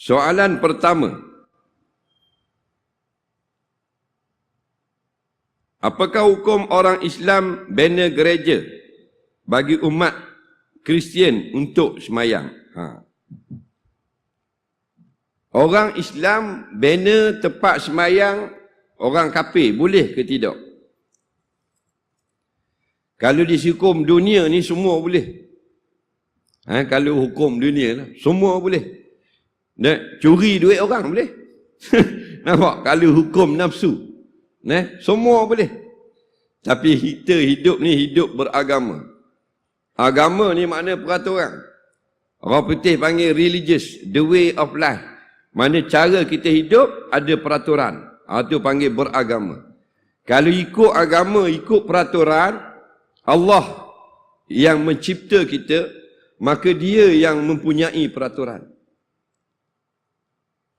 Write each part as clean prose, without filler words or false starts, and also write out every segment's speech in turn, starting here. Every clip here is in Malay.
Soalan pertama. Apakah hukum orang Islam bina gereja bagi umat Kristian untuk semayang? Orang Islam bina tempat semayang orang kafir, boleh ke tidak? Kalau di hukum dunia ni semua boleh. Kalau hukum dunia lah, semua boleh. Curi duit orang boleh. Nampak? Kalau hukum nafsu, semua boleh. Tapi kita hidup ni hidup beragama. Agama ni makna peraturan. Orang putih panggil religious, the way of life. Mana cara kita hidup ada peraturan. Itu panggil beragama. Kalau ikut agama, ikut peraturan, Allah yang mencipta kita, maka dia yang mempunyai peraturan.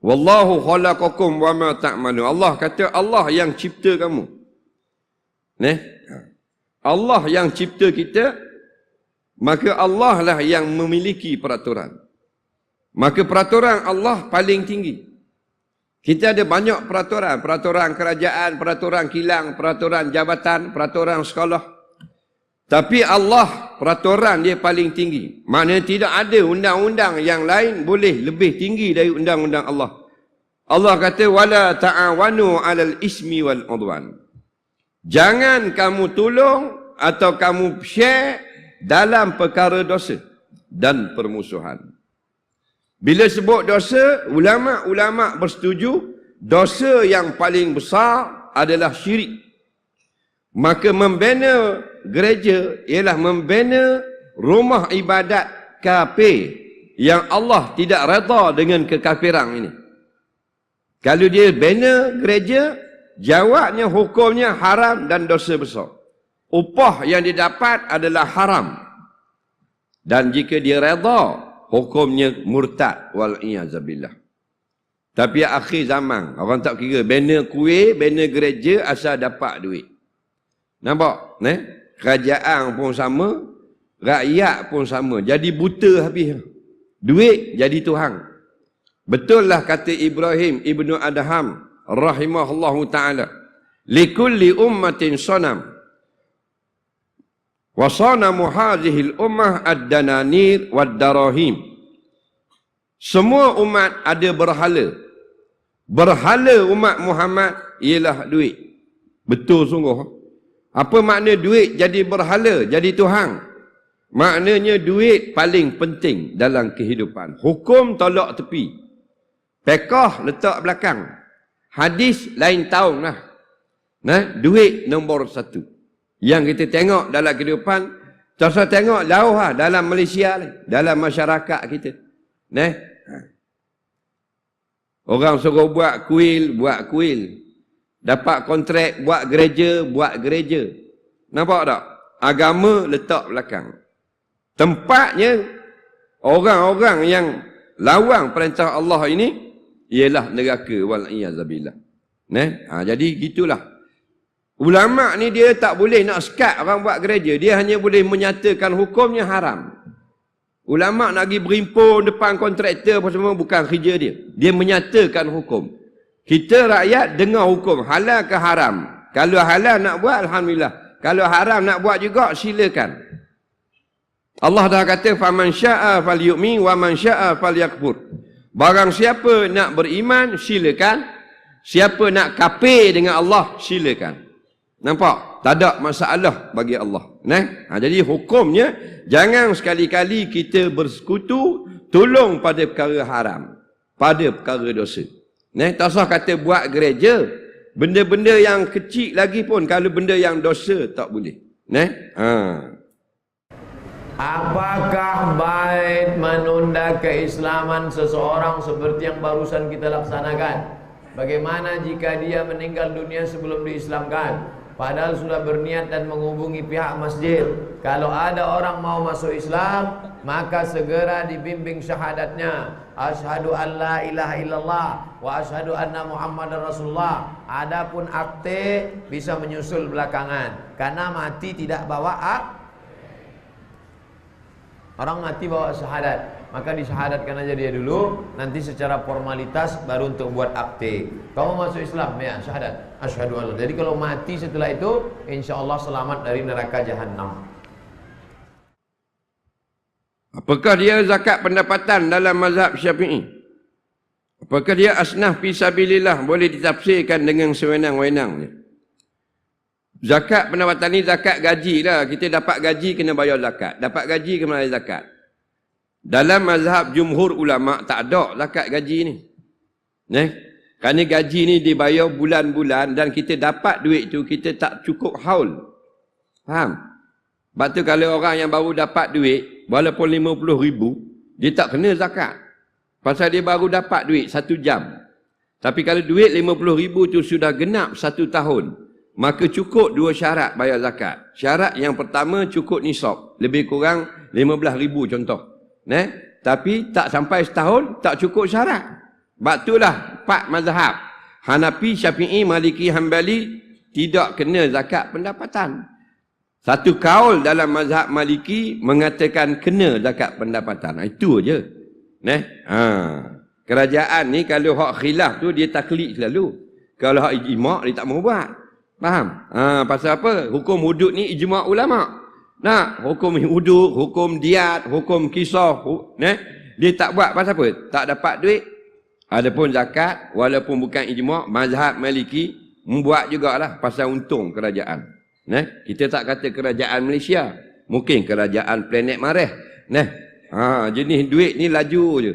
Wallahu khalaqakum wa ma ta'malun. Allah kata Allah yang cipta kamu. Allah yang cipta kita, maka Allah lah yang memiliki peraturan. Maka peraturan Allah paling tinggi. Kita ada banyak peraturan. Peraturan kerajaan, peraturan kilang, peraturan jabatan, peraturan sekolah. Tapi Allah, peraturan dia paling tinggi. Maknanya tidak ada undang-undang yang lain boleh lebih tinggi dari undang-undang Allah. Allah kata, wala ta'awanu 'alal ismi wal 'udwan. Jangan kamu tolong atau kamu share dalam perkara dosa dan permusuhan. Bila sebut dosa, ulama' bersetuju, dosa yang paling besar adalah syirik. Maka membina gereja ialah membina rumah ibadat kafir yang Allah tidak redha dengan kekafiran ini. Kalau dia bina gereja, jawabnya hukumnya haram dan dosa besar. Upah yang didapat adalah haram. Dan jika dia redha, hukumnya murtad wal-iyazabillah. Tapi akhir zaman, orang tak kira bina kuih, bina gereja asal dapat duit. Nampak? Kerajaan pun sama, rakyat pun sama. Jadi buta habis. Duit jadi Tuhan. Betul lah kata Ibrahim ibnu Adham rahimahullahu ta'ala. Likulli ummatin sonam. Wa sanamu hadhil ummah ad-dananir wad-darahim. Semua umat ada berhala. Berhala umat Muhammad ialah duit. Betul sungguh. Apa makna duit jadi berhala, jadi Tuhan? Maknanya duit paling penting dalam kehidupan. Hukum tolak tepi. Fiqh letak belakang. Hadis lain tahun lah. Duit nombor satu. Yang kita tengok dalam kehidupan, tak usah tengok jauh lah, dalam Malaysia lah, dalam masyarakat kita. Orang suruh buat kuil. Dapat kontrak buat gereja. Nampak tak? Agama letak belakang. Tempatnya, orang-orang yang lawang perintah Allah ini, ialah neraka wal-iyazabillah. Jadi gitulah. Ulama' ni dia tak boleh nak sekat orang buat gereja. Dia hanya boleh menyatakan hukumnya haram. Ulama' nak pergi berimpun depan kontraktor apa semua, bukan kerja dia. Dia menyatakan hukum. Kita rakyat dengar hukum. Halal ke haram? Kalau halal nak buat, alhamdulillah. Kalau haram nak buat juga, silakan. Allah dah kata, faman sya'a falyu'min wa man sya'a falyakfur. Barang siapa nak beriman, silakan. Siapa nak kafir dengan Allah, silakan. Nampak? Tak ada masalah bagi Allah. Jadi hukumnya, jangan sekali-kali kita bersekutu, tolong pada perkara haram, pada perkara dosa. Tak usah kata buat gereja. Benda-benda yang kecil lagi pun, kalau benda yang dosa, tak boleh. Apakah baik menunda keislaman seseorang seperti yang barusan kita laksanakan? Bagaimana jika dia meninggal dunia sebelum diislamkan? Padahal sudah berniat dan menghubungi pihak masjid. Kalau ada orang mau masuk Islam, maka segera dibimbing syahadatnya. Asyhadu an la ilaha illallah wa asyhadu anna Muhammadar Rasulullah. Adapun akte bisa menyusul belakangan. Karena mati tidak bawa Orang mati bawa syahadat. maka disyahadatkan aja dia dulu, nanti secara formalitas baru untuk buat akte. Kamu masuk Islam, ya, syahadat, asyhadu an la. Jadi kalau mati setelah itu, insya Allah selamat dari neraka jahanam. Apakah dia zakat pendapatan dalam mazhab Syafi'i? Apakah dia asnaf fi sabilillah boleh ditafsirkan dengan sewenang-wenangnya? Zakat pendapatan ni zakat gaji lah. Kita dapat gaji kena bayar zakat. Dapat gaji kena bayar zakat. Dalam mazhab jumhur ulama tak ada zakat gaji ni. Kerana gaji ni dibayar bulan-bulan dan kita dapat duit tu kita tak cukup haul. Faham? Sebab tu kalau orang yang baru dapat duit walaupun 50,000 dia tak kena zakat. Pasal dia baru dapat duit 1 jam. Tapi kalau duit 50,000 tu sudah genap 1 tahun, maka cukup 2 syarat bayar zakat. Syarat yang pertama cukup nisab, lebih kurang 15,000 contoh. Tapi tak sampai setahun tak cukup syarat. Sebab itulah 4 mazhab, Hanafi, Syafi'i, Maliki, Hambali tidak kena zakat pendapatan. Satu kaul dalam mazhab Maliki mengatakan kena zakat pendapatan. Itu aja. Kerajaan ni kalau hak khilaf tu dia taklid selalu. Kalau hak ijma' dia tak mau buat. Faham? Pasal apa? Hukum hudud ni ijma' ulama'. Hukum hudud, hukum diat, hukum kisah, dia tak buat pasal apa? Tak dapat duit. Adapun zakat, walaupun bukan ijma', mazhab Maliki membuat jugalah pasal untung kerajaan. Kita tak kata kerajaan Malaysia, mungkin kerajaan planet Mareh. Jenis duit ni laju je.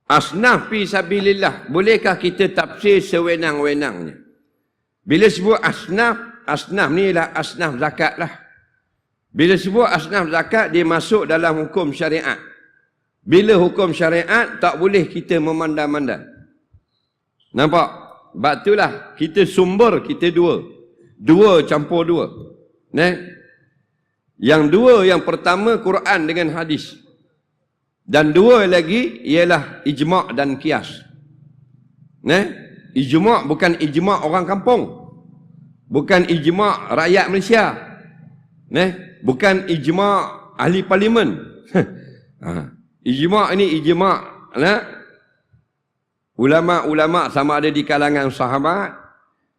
Asnaf fi sabilillah, bolehkah kita tafsir sewenang-wenangnya? Bila sebut asnaf, asnaf ni ialah asnaf zakat lah. Bila sebut asnaf zakat, dia masuk dalam hukum syariat. Bila hukum syariat, tak boleh kita memandang-mandang. Nampak? Sebab itulah, kita sumber kita dua. Dua campur dua. Yang dua, yang pertama Quran dengan hadis. Dan dua lagi ialah ijma' dan qiyas. Ijma' bukan ijma' orang kampung. Bukan ijma' rakyat Malaysia. Bukan ijma' ahli parlimen. Ijma' ini ijma' ulama-ulama sama ada di kalangan sahabat,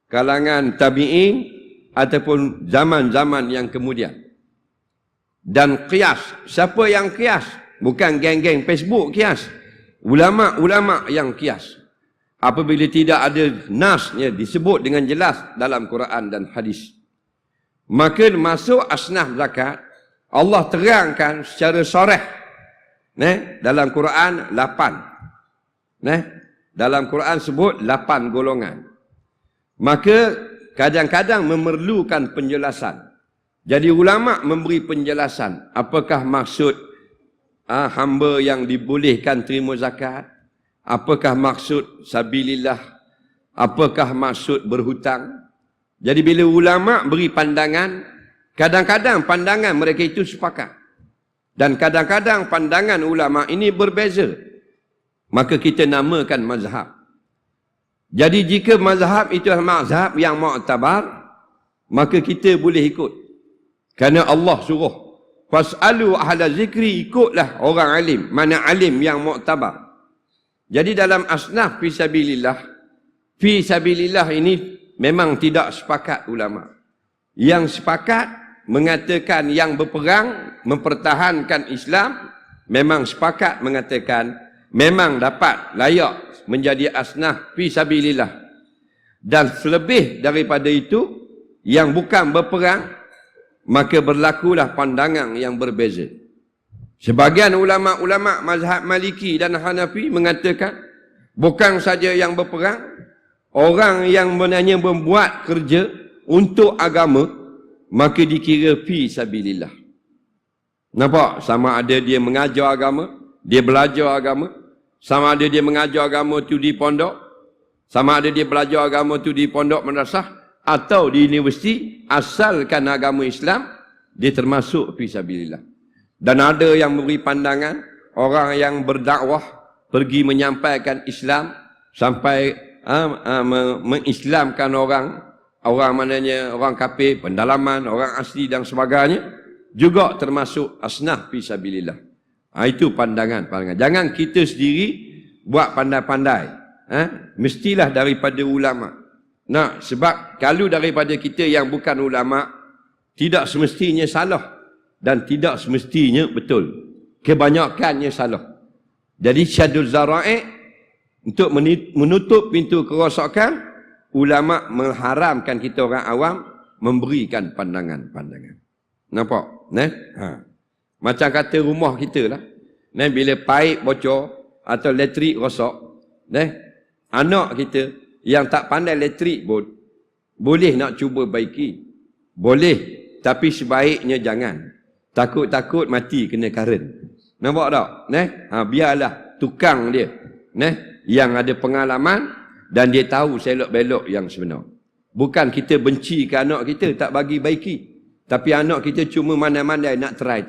kalangan tabi'in ataupun zaman-zaman yang kemudian. Dan qiyas, siapa yang qiyas? Bukan geng-geng Facebook kias. Ulama-ulama yang kias. Apabila tidak ada nasnya disebut dengan jelas dalam Quran dan hadis. Maka masuk asnaf zakat, Allah terangkan secara soreh. Dalam Quran 8. Dalam Quran sebut 8 golongan. Maka kadang-kadang memerlukan penjelasan. Jadi ulama memberi penjelasan. Apakah maksud hamba yang dibolehkan terima zakat? Apakah maksud sabilillah? Apakah maksud berhutang? Jadi bila ulama beri pandangan, kadang-kadang pandangan mereka itu sepakat. Dan kadang-kadang pandangan ulama ini berbeza. Maka kita namakan mazhab. Jadi jika mazhab itu mazhab yang mu'tabar, maka kita boleh ikut. Kerana Allah suruh. Fas'alu ahla zikri, ikutlah orang alim. Mana alim yang mu'tabar. Jadi dalam asnaf fi sabilillah ini memang tidak sepakat ulama. Yang sepakat mengatakan yang berperang, mempertahankan Islam, memang sepakat mengatakan memang dapat layak menjadi asnaf fi sabilillah. Dan selebih daripada itu, yang bukan berperang, maka berlakulah pandangan yang berbeza. Sebahagian ulama-ulama mazhab Maliki dan Hanafi mengatakan bukan saja yang berperang, orang yang sebenarnya membuat kerja untuk agama, maka dikira fi sabilillah. Nampak? Sama ada dia mengajar agama, dia belajar agama, sama ada dia mengajar agama tu di pondok, sama ada dia belajar agama tu di pondok madrasah, atau di universiti, asalkan agama Islam, dia termasuk fi sabilillah. Dan ada yang memberi pandangan, orang yang berdakwah, pergi menyampaikan Islam, sampai mengislamkan orang, orang mananya orang kafir, pendalaman, orang asli dan sebagainya, juga termasuk asnaf fi sabilillah. Itu pandangan. Jangan kita sendiri buat pandai-pandai. Mestilah daripada ulama. Nah, sebab kalau daripada kita yang bukan ulama, tidak semestinya salah dan tidak semestinya betul. Kebanyakannya salah. Jadi syadul zara'i, untuk menutup pintu kerosakan, ulama mengharamkan kita orang awam memberikan pandangan-pandangan. Nampak? Macam kata rumah kita lah. Bila paip bocor atau elektrik rosak, anak kita yang tak pandai elektrik pun boleh nak cuba baiki. Boleh, tapi sebaiknya jangan. Takut-takut mati kena karen. Nampak tak? Biarlah tukang dia yang ada pengalaman dan dia tahu selok-belok yang sebenar. Bukan kita benci ke anak kita, tak bagi baiki. Tapi anak kita cuma mana-mana nak try.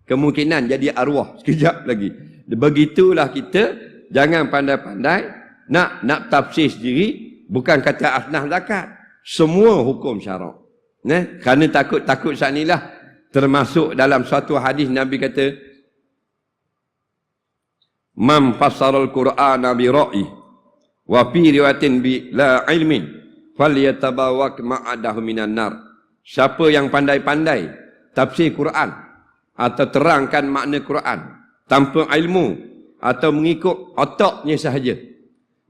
Kemungkinan jadi arwah sekejap lagi. Begitulah kita, jangan pandai-pandai nak tafsir sendiri. Bukan kata asnaf zakat. Semua hukum syarak. Kerana takut saat inilah, termasuk dalam suatu hadis Nabi kata, man fassarul Qur'ana bi ra'i wa fi riwayatin bi la ilmin falyatabawak ma'adahu minan nar. Siapa yang pandai-pandai tafsir Quran atau terangkan makna Quran tanpa ilmu atau mengikut otaknya sahaja,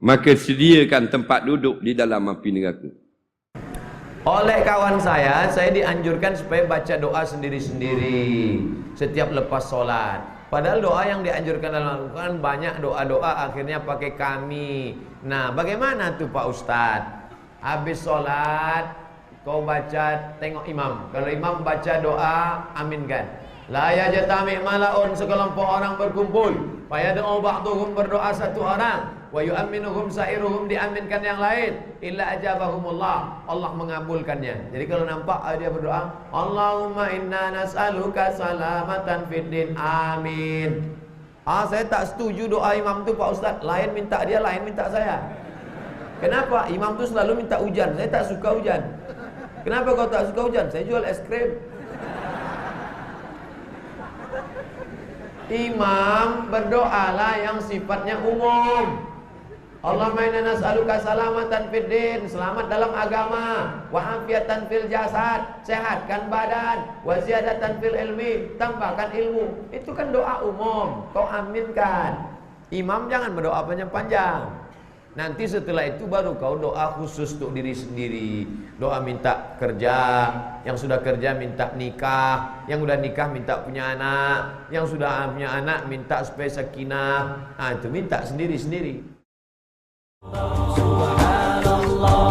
maka sediakan tempat duduk di dalam api neraka. Oleh kawan saya dianjurkan supaya baca doa sendiri-sendiri setiap lepas solat. Padahal doa yang dianjurkan dalam Al-Quran banyak doa-doa akhirnya pakai kami. Nah, bagaimana tuh Pak Ustadz? Habis solat kau baca, tengok imam. Kalau imam baca doa, aminkan. La yajtami malaun, sekelompok orang berkumpul. Fayad'u ba'duhum, berdoa satu orang. Wa yu'minuhum sa'iruhum, diaminkan yang lain. Illa ajabahumullah, Allah mengabulkannya. Jadi kalau nampak dia berdoa, Allahumma inna nas'aluka salamatan fid din, amin. Saya tak setuju doa imam tu Pak Ustaz. Lain minta dia, lain minta saya. Kenapa? Imam tu selalu minta hujan. Saya tak suka hujan. Kenapa kau tak suka hujan? Saya jual es krim. Imam berdoalah yang sifatnya umum. Allahumma inna nas'aluka salamatan fid din, selamat dalam agama, wa afiatan fil jasad, sehatkan badan, wa ziyadatan fil ilmi, tambahkan ilmu. Itu kan doa umum, kau aminkan. Imam jangan berdoa panjang-panjang. Nanti setelah itu baru kau doa khusus untuk diri sendiri. Doa minta kerja, yang sudah kerja minta nikah, yang sudah nikah minta punya anak, yang sudah punya anak minta supaya sakinah. Itu minta sendiri-sendiri. Subhanallah.